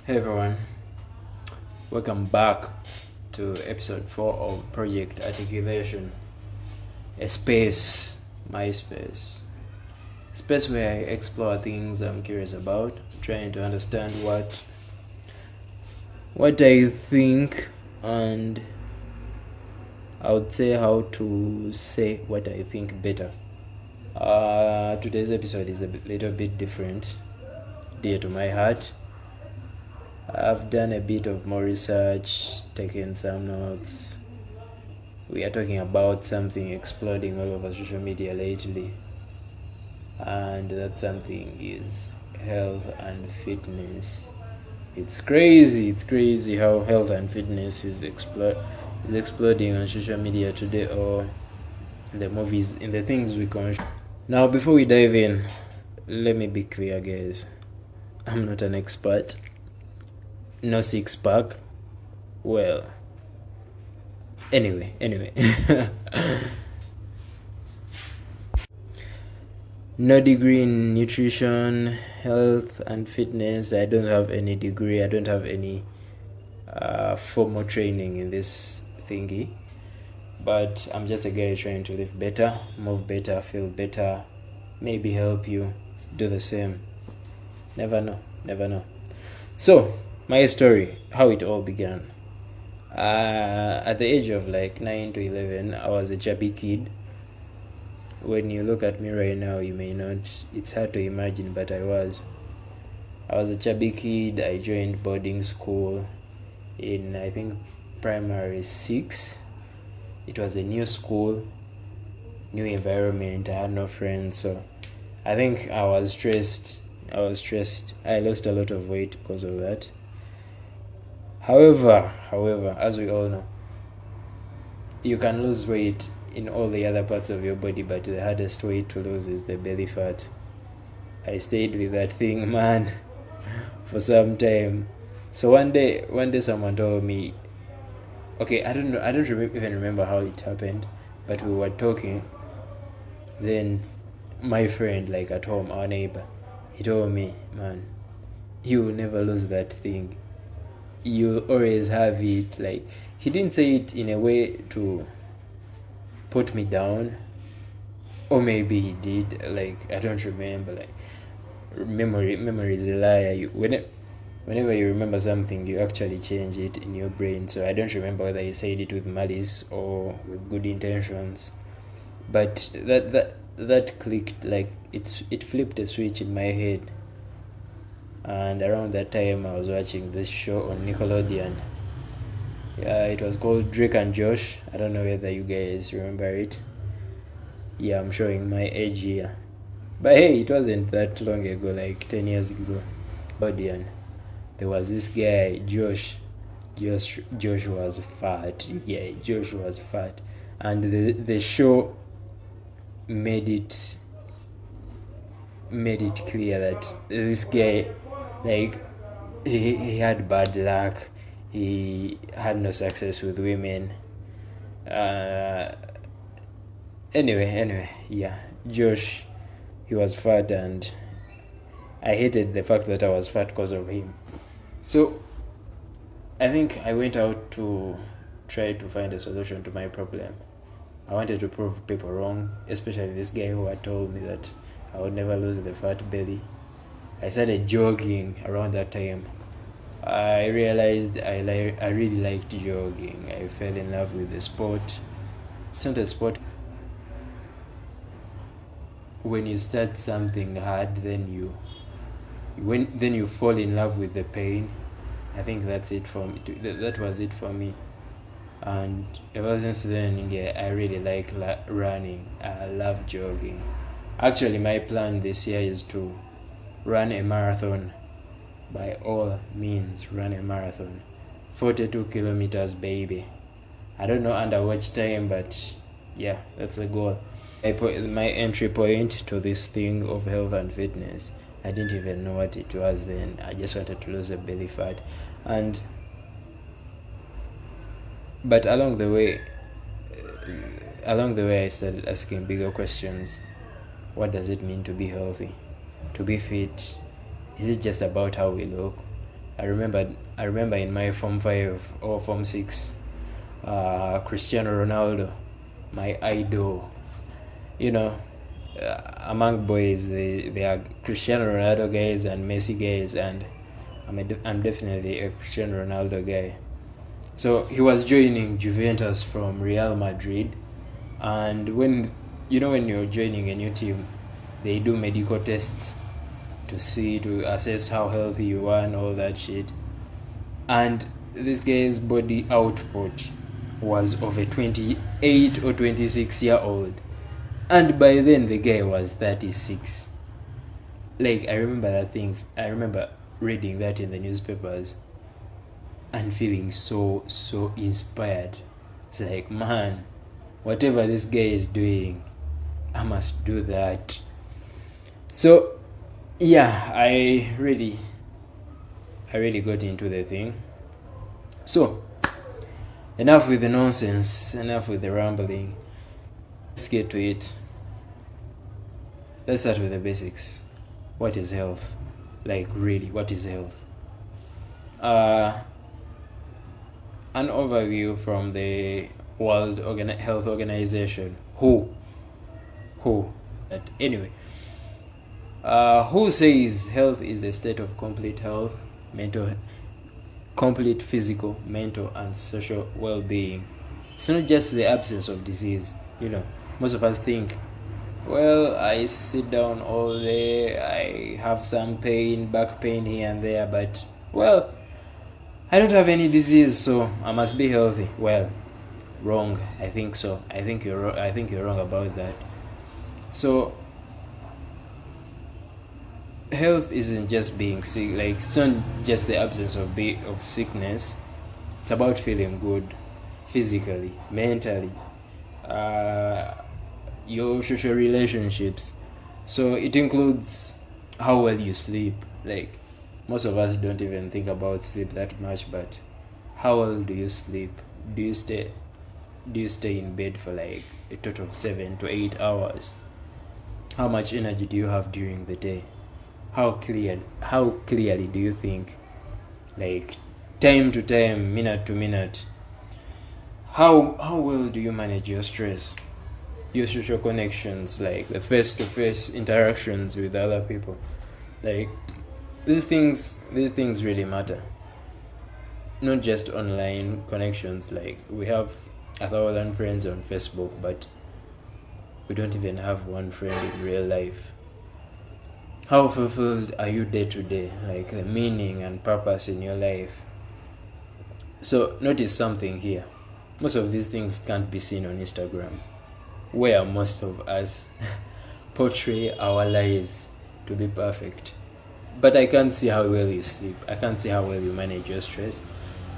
Hey everyone, welcome back to episode 4 of Project Articulation, a space, my space where I explore things I'm curious about, trying to understand what I think, and I would say how to say what I think better. Today's episode is a little bit different, dear to my heart. I've done a bit of more research, taken some notes. We are talking about something exploding all over social media lately, and that something is health and fitness. It's crazy how health and fitness is exploding on social media today, or in the movies, in the things we consume. Now, before we dive in, let me be clear, guys. I'm not an expert. No six pack. Well, anyway. No degree in nutrition, health, and fitness. I don't have any degree. I don't have any formal training in this thingy. But I'm just a guy trying to live better, move better, feel better, maybe help you do the same. Never know. So, my story, how it all began. At the age of like 9 to 11, I was a chubby kid. When you look at me right now, you may not, it's hard to imagine, but I was a chubby kid. I joined boarding school in, I think, primary 6. It was a new school, new environment. I had no friends, so I think I was stressed. I lost a lot of weight because of that. However, as we all know, you can lose weight in all the other parts of your body, but the hardest weight to lose is the belly fat. I stayed with that thing, man, for some time. So one day someone told me, okay, I don't even remember how it happened, but we were talking. Then my friend, like at home, our neighbor, he told me, man, you will never lose that thing. You always have it. Like, he didn't say it in a way to put me down, or maybe he did. Like, I don't remember. Like, memory is a liar. Whenever you remember something, you actually change it in your brain. So I don't remember whether he said it with malice or with good intentions, but that clicked. Like, it flipped a switch in my head. And around that time, I was watching this show on Nickelodeon. Yeah, it was called Drake and Josh. I don't know whether you guys remember it. Yeah, I'm showing my age here. But hey, it wasn't that long ago, like 10 years ago. Nickelodeon. There was this guy, Josh. Josh was fat. Yeah, Josh was fat. And the show made it clear that this guy, like, he had bad luck. He had no success with women. Anyway, yeah, Josh, he was fat, and I hated the fact that I was fat because of him. So I think I went out to try to find a solution to my problem. I wanted to prove people wrong, especially this guy who had told me that I would never lose the fat belly. I started jogging around that time. I realized I really liked jogging. I fell in love with the sport. It's not a sport. When you start something hard, then you fall in love with the pain. I think that's it for me. That was it for me. And ever since then, yeah, I really like running. I love jogging. Actually, my plan this year is to run a marathon. By all means, run a marathon. 42 kilometers, baby. I don't know under which time, but yeah, that's the goal. My entry point to this thing of health and fitness, I didn't even know what it was then. I just wanted to lose a belly fat. But along the way, I started asking bigger questions. What does it mean to be healthy? To be fit? Is it just about how we look? I remember in my Form 5 or Form 6, Cristiano Ronaldo, my idol. You know, among boys, they are Cristiano Ronaldo guys and Messi guys, and I'm definitely a Cristiano Ronaldo guy. So he was joining Juventus from Real Madrid, and when you're joining a new team, they do medical tests to assess how healthy you are and all that shit. And this guy's body output was of a 28 or 26-year-old, and by then the guy was 36. Like, I remember reading that in the newspapers and feeling so inspired. It's like, man, whatever this guy is doing, I must do that. So yeah, I really got into the thing. So enough with the nonsense, enough with the rambling. Let's get to it. Let's start with the basics. What is health? Like, really, what is health? An overview from the World Health Organization. WHO. But anyway, WHO says health is a state of complete health, complete physical, mental, and social well-being. It's not just the absence of disease. Most of us think, well, I sit down all day, I have some pain, back pain here and there, but, well, I don't have any disease, so I must be healthy. Well, wrong. I think so. I think you're wrong about that. So health isn't just being sick. Like, it's not just the absence of sickness. It's about feeling good, physically, mentally, your social relationships. So it includes how well you sleep. Like, most of us don't even think about sleep that much, but how well do you sleep? Do you stay in bed for like a total of 7 to 8 hours? How much energy do you have during the day? How clearly do you think? Like, time to time, minute to minute. How well do you manage your stress? Your social connections, like the face-to-face interactions with other people. Like, these things really matter. Not just online connections. Like, we have 1,000 friends on Facebook, but we don't even have one friend in real life. How fulfilled are you day to day? Like, the meaning and purpose in your life. So notice something here. Most of these things can't be seen on Instagram, where most of us portray our lives to be perfect. But I can't see how well you sleep. I can't see how well you manage your stress.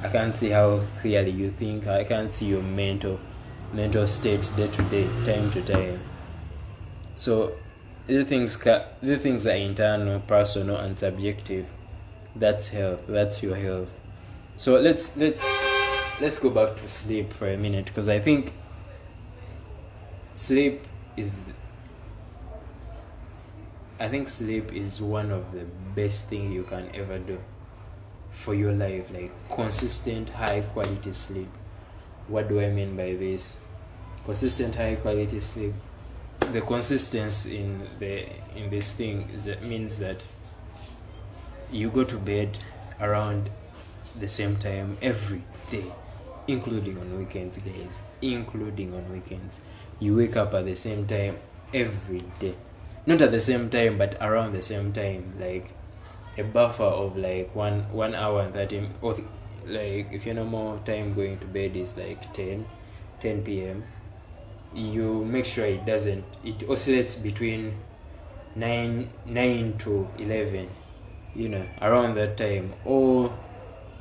I can't see how clearly you think. I can't see your mental state day to day, time to time. So these things are internal, personal, and subjective. That's health. That's your health. So let's go back to sleep for a minute, because I think sleep is one of the best thing you can ever do for your life. Like, consistent high quality sleep. What do I mean by this? Consistent high quality sleep. The consistency in this thing means that you go to bed around the same time every day, including on weekends, guys. Including on weekends. You wake up at the same time every day. Not at the same time, but around the same time. Like, a buffer of like 1 hour and 30, or like, if your normal time going to bed is like 10 p.m, you make sure it oscillates between 9 to 11, around that time, or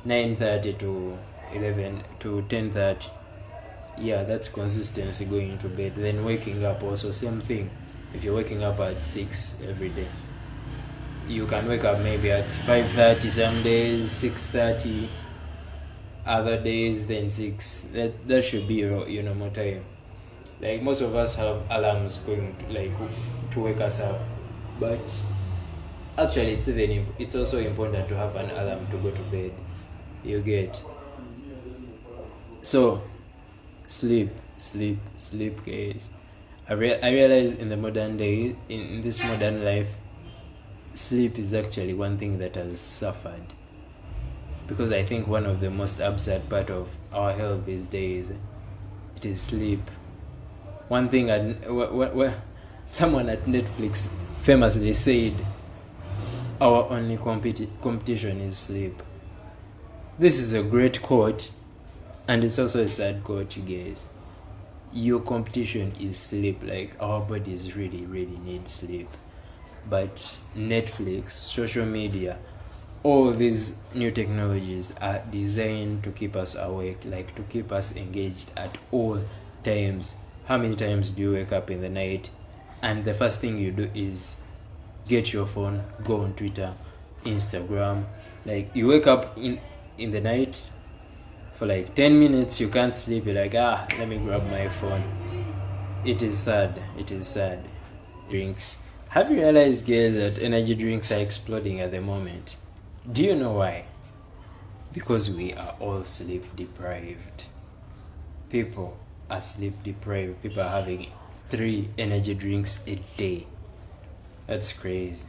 9:30 to 11 to 10:30. Yeah, that's consistency going into bed. Then waking up also, same thing. If you're waking up at 6 every day, you can wake up maybe at 5:30 some days, 6:30 other days, then 6. That should be your normal time. Like, most of us have alarms going to wake us up, but Actually, it's also important to have an alarm to go to bed. You get. So sleep, guys. I realize in the modern day, in this modern life, sleep is actually one thing that has suffered, because I think one of the most absurd part of our health these days, it is sleep. One thing someone at Netflix famously said, our only competition is sleep. This is a great quote, and it's also a sad quote, you guys. Your competition is sleep. Like, our bodies really need sleep, but Netflix, social media, all these new technologies are designed to keep us awake, like to keep us engaged at all times. How many times do you wake up in the night and the first thing you do is get your phone, go on Twitter, Instagram? Like, you wake up in the night, for like 10 minutes you can't sleep, you're like, let me grab my phone. It is sad. Drinks. Have you realized, guys, that energy drinks are exploding at the moment? Do you know why? Because we are all sleep deprived. People are sleep deprived. People are having 3 energy drinks a day. That's crazy.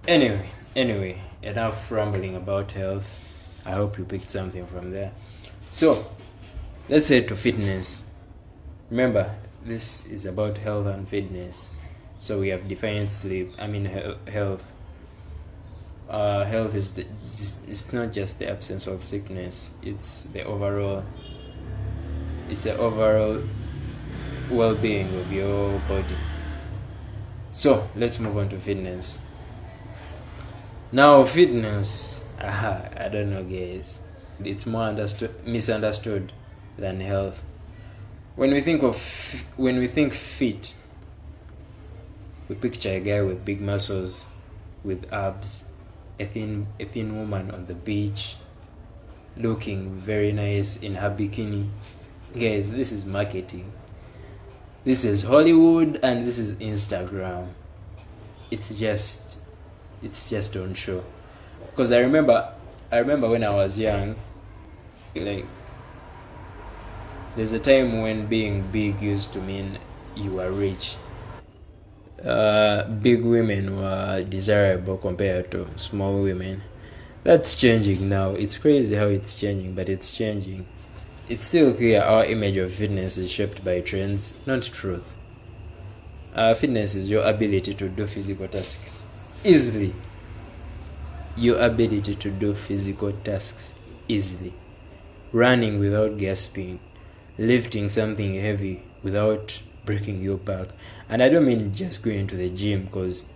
Anyway, enough rambling about health. I hope you picked something from there. So, let's head to fitness. Remember, this is about health and fitness. So we have defined health. Health it's not just the absence of sickness. It's the overall well-being of your body. So let's move on to fitness. Now, fitness, I don't know, guys. It's more misunderstood than health. When we think fit, we picture a guy with big muscles, with abs, a thin woman on the beach, looking very nice in her bikini. Guys, this is marketing. This is Hollywood and this is Instagram. It's just on show. Because I remember when I was young, like, there's a time when being big used to mean you were rich. Big women were desirable compared to small women. That's changing now. It's crazy how it's changing, but it's changing. It's still clear our image of fitness is shaped by trends, not truth. Fitness is your ability to do physical tasks easily. Running without gasping, lifting something heavy without breaking your back. And I don't mean just going to the gym, because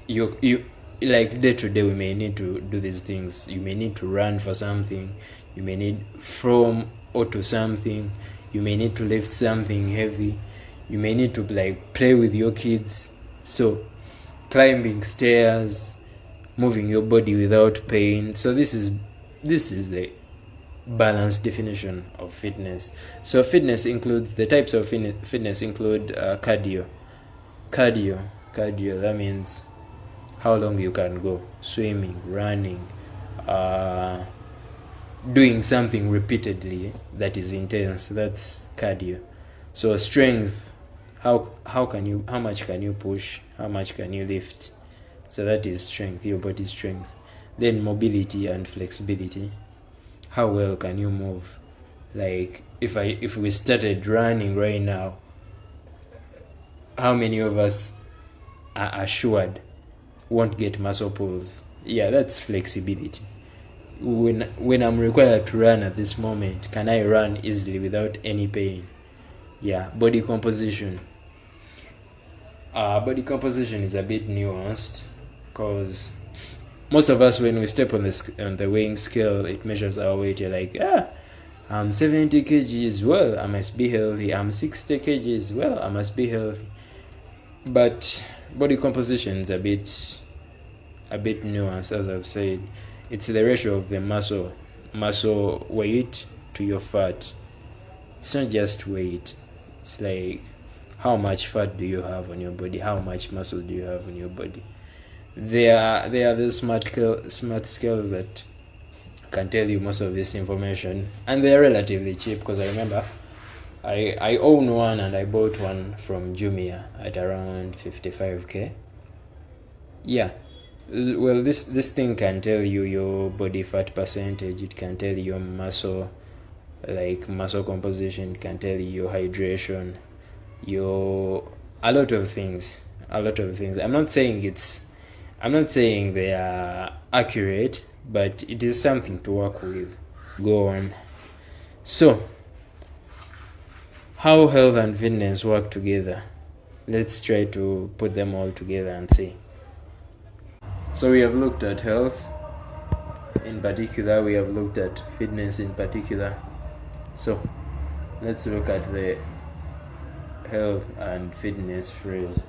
you like day to day we may need to do these things. You may need to run for something, you may need from or to something, you may need to lift something heavy, you may need to like play with your kids. So climbing stairs, moving your body without pain. So this is the balanced definition of fitness. So fitness includes, the types of fitness include cardio. That means how long you can go, swimming, running, doing something repeatedly that is intense. That's cardio. So strength, how much can you push, how much can you lift? So that is strength, your body strength. Then mobility and flexibility. How well can you move? Like, if we started running right now, how many of us are assured won't get muscle pulls? Yeah, that's flexibility. When I'm required to run at this moment, can I run easily without any pain? Yeah. Body composition. Body composition is a bit nuanced, because most of us, when we step on the weighing scale, it measures our weight. You're like, I'm 70 kgs, well, I must be healthy. I'm 60 kgs, well, I must be healthy. But body composition is a bit nuanced, as I've said. It's the ratio of the muscle weight to your fat. It's not just weight. It's like, how much fat do you have on your body? How much muscle do you have on your body? They are the smart scales that can tell you most of this information, and they're relatively cheap, because I remember I own one, and I bought one from Jumia at around 55k. Yeah. Well, this thing can tell you your body fat percentage, it can tell you your muscle, like muscle composition, it can tell you your hydration, your a lot of things. I'm not saying they are accurate, but it is something to work with. Go on. So, how health and fitness work together? Let's try to put them all together and see. So we have looked at health in particular, we have looked at fitness in particular. So let's look at the health and fitness phrase.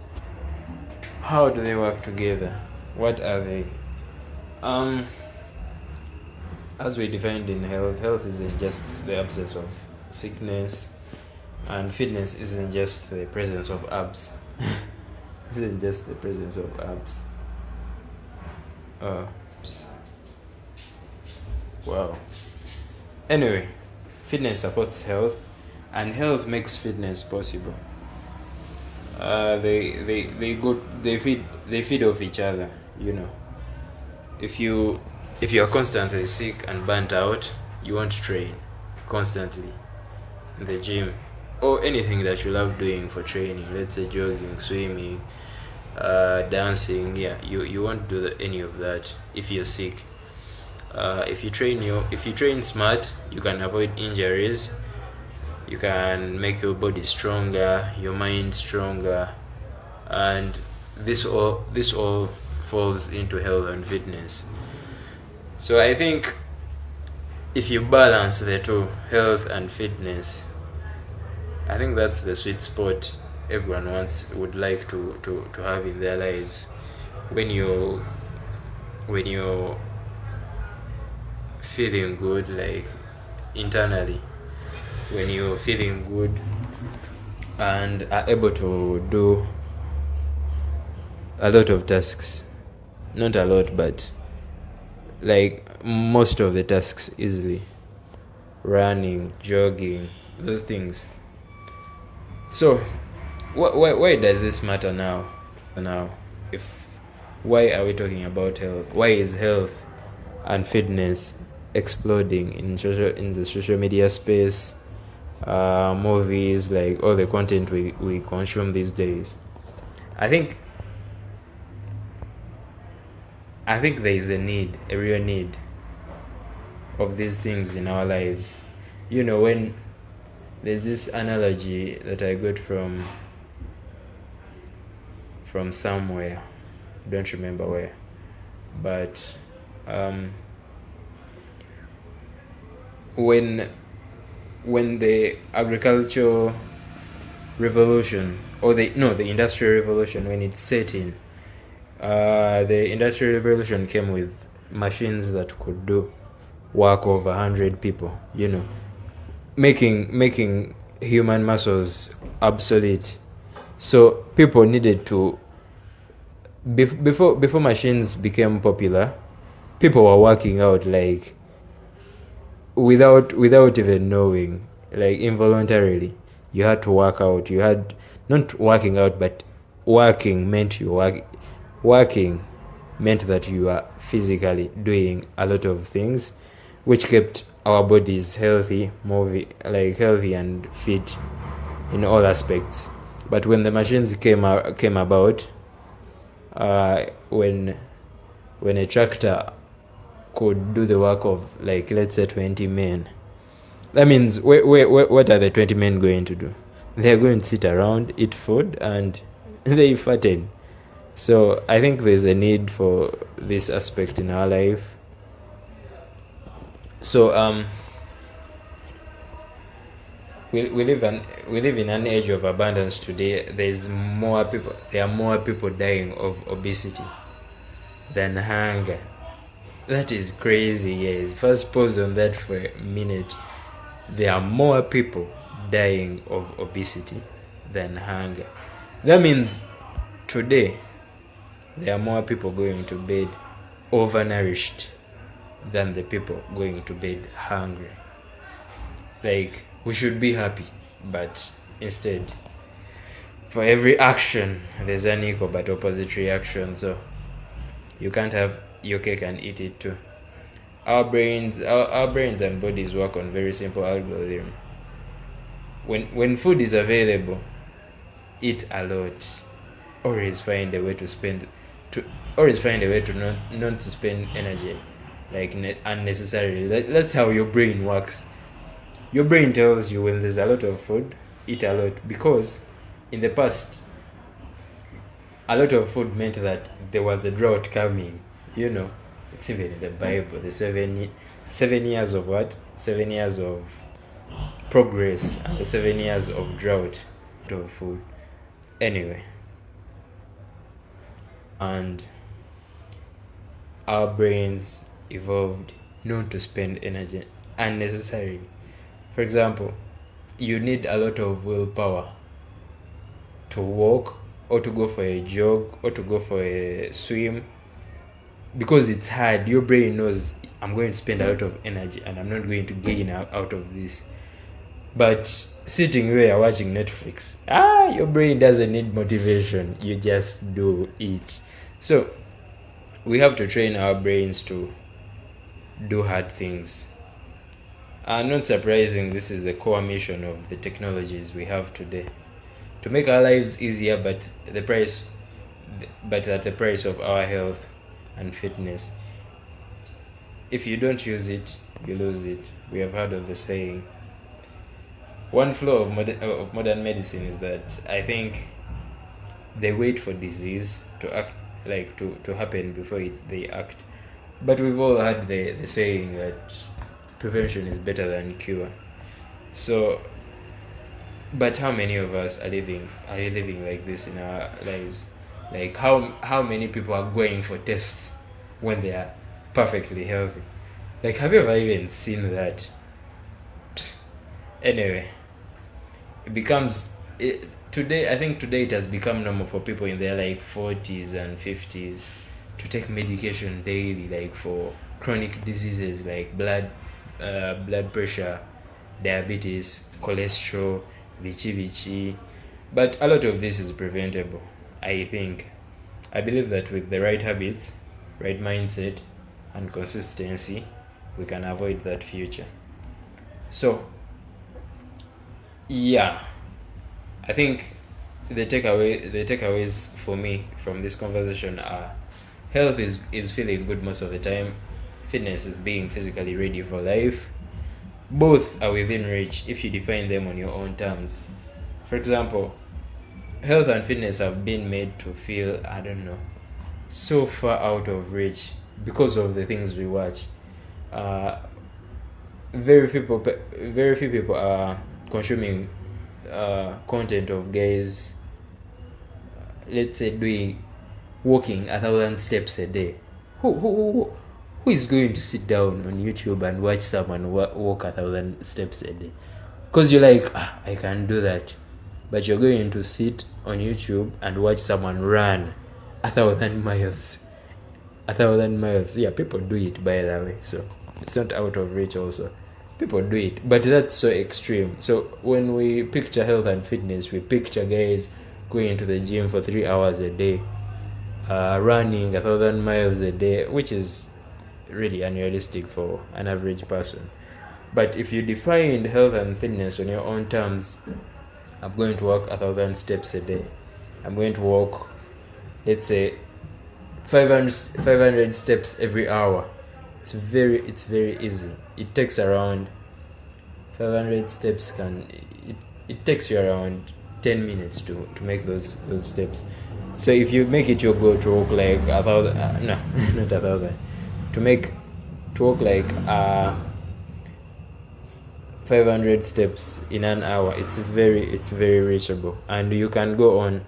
How do they work together? What are they? As we defined in health isn't just the absence of sickness, and fitness isn't just the presence of abs. Isn't just the presence of abs. Wow. Anyway, fitness supports health, and health makes fitness possible. They feed off each other. You know, if you are constantly sick and burnt out, you won't train constantly in the gym or anything that you love doing for training. Let's say jogging, swimming, dancing. Yeah, you won't do any of that if you're sick. If you train smart, you can avoid injuries. You can make your body stronger, your mind stronger, and this all falls into health and fitness. So I think if you balance the two, health and fitness, I think that's the sweet spot everyone would like to have in their lives. When you're feeling good, like internally, when you're feeling good and are able to do a lot of tasks, not a lot, but like most of the tasks easily, running, jogging, those things. So why does this matter now? Why are we talking about health? Why is health and fitness exploding in the social media space, movies, like all the content we consume these days? I think there is a real need of these things in our lives. You know, when there's this analogy that I got from somewhere, don't remember where, but when the agricultural revolution, or the industrial revolution, when it's set in, the industrial revolution came with machines that could do work of 100 people, you know, making human muscles obsolete. So people needed to, before machines became popular, people were working out, like without even knowing, like involuntarily. You had to work out. You had not working out, but working meant working meant that you are physically doing a lot of things, which kept our bodies healthy, healthy and fit in all aspects. But when the machines came about, when a tractor could do the work of, like, let's say 20 men, that means what are the 20 men going to do? They're going to sit around, eat food, and they fatten. So I think there's a need for this aspect in our life. So we live in an age of abundance today. There are more people dying of obesity than hunger. That is crazy. Yes, first pause on that for a minute. There are more people dying of obesity than hunger. That means today there are more people going to bed overnourished than the people going to bed hungry. Like, we should be happy, but instead, for every action, there's an equal but opposite reaction. So you can't have your cake and eat it too. Our brains and bodies work on very simple algorithm. When food is available, eat a lot. Always find a way to not to spend energy like unnecessarily. That's how your brain works. Your brain tells you when there's a lot of food, eat a lot, because in the past, a lot of food meant that there was a drought coming. It's even in the Bible. The 7 years of what? 7 years of progress and the 7 years of drought of food. Anyway, and our brains evolved not to spend energy unnecessarily. For example, you need a lot of willpower to walk or to go for a jog or to go for a swim, because it's hard. Your brain knows I'm going to spend a lot of energy and I'm not going to gain out of this. But sitting there watching Netflix, your brain doesn't need motivation. You just do it. So we have to train our brains to do hard things. Not surprising, this is the core mission of the technologies we have today, to make our lives easier, but at the price of our health and fitness. If you don't use it, you lose it. We have heard of the saying. One flaw of modern medicine is that I think they wait for disease to act, like to happen before they act. But we've all heard the saying that prevention is better than cure. So, but how many of us are living like this in our lives? Like, how many people are going for tests when they are perfectly healthy? Like, have you ever even seen that? Anyway, today it has become normal for people in their like 40s and 50s to take medication daily, like for chronic diseases like blood pressure, diabetes, cholesterol, vici. But a lot of this is preventable. I believe that with the right habits, right mindset, and consistency, we can avoid that future. So yeah, I think the takeaways for me from this conversation are: health is feeling good most of the time, fitness is being physically ready for life. Both are within reach if you define them on your own terms. For example, health and fitness have been made to feel, so far out of reach because of the things we watch. Very few people are consuming content of guys, let's say, walking 1,000 steps a day. Who is going to sit down on YouTube and watch someone walk 1,000 steps a day? Because you're like, I can do that. But you're going to sit on YouTube and watch someone run 1,000 miles. 1,000 miles. Yeah, people do it, by the way. So it's not out of reach also. People do it. But that's so extreme. So when we picture health and fitness, we picture guys going to the gym for 3 hours a day, running 1,000 miles a day, which is really unrealistic for an average person. But if you define health and fitness on your own terms, I'm going to walk 1,000 steps a day. I'm going to walk, let's say, 500 steps every hour. It's very easy. It takes around 500 steps. It takes you around 10 minutes to make those steps. So if you make it your goal to walk like 1,000, no, not 1,000, to walk like 500 steps in an hour, it's very reachable, and you can go on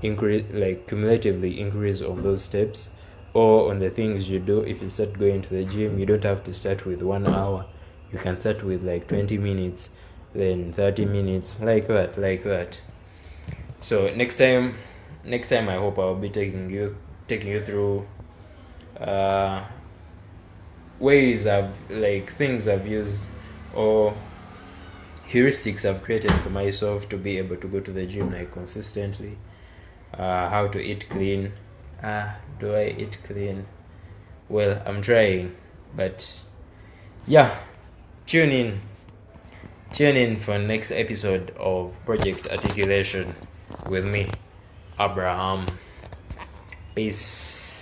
cumulatively increase on those steps or on the things you do. If you start going to the gym, you don't have to start with 1 hour. You can start with like 20 minutes, then 30 minutes, like that. So next time I hope I'll be taking taking you through ways things I've used or heuristics I've created for myself to be able to go to the gym consistently. How to eat clean. Do I eat clean? Well, I'm trying, but yeah, tune in for next episode of Project Articulation with me, Abraham. Peace.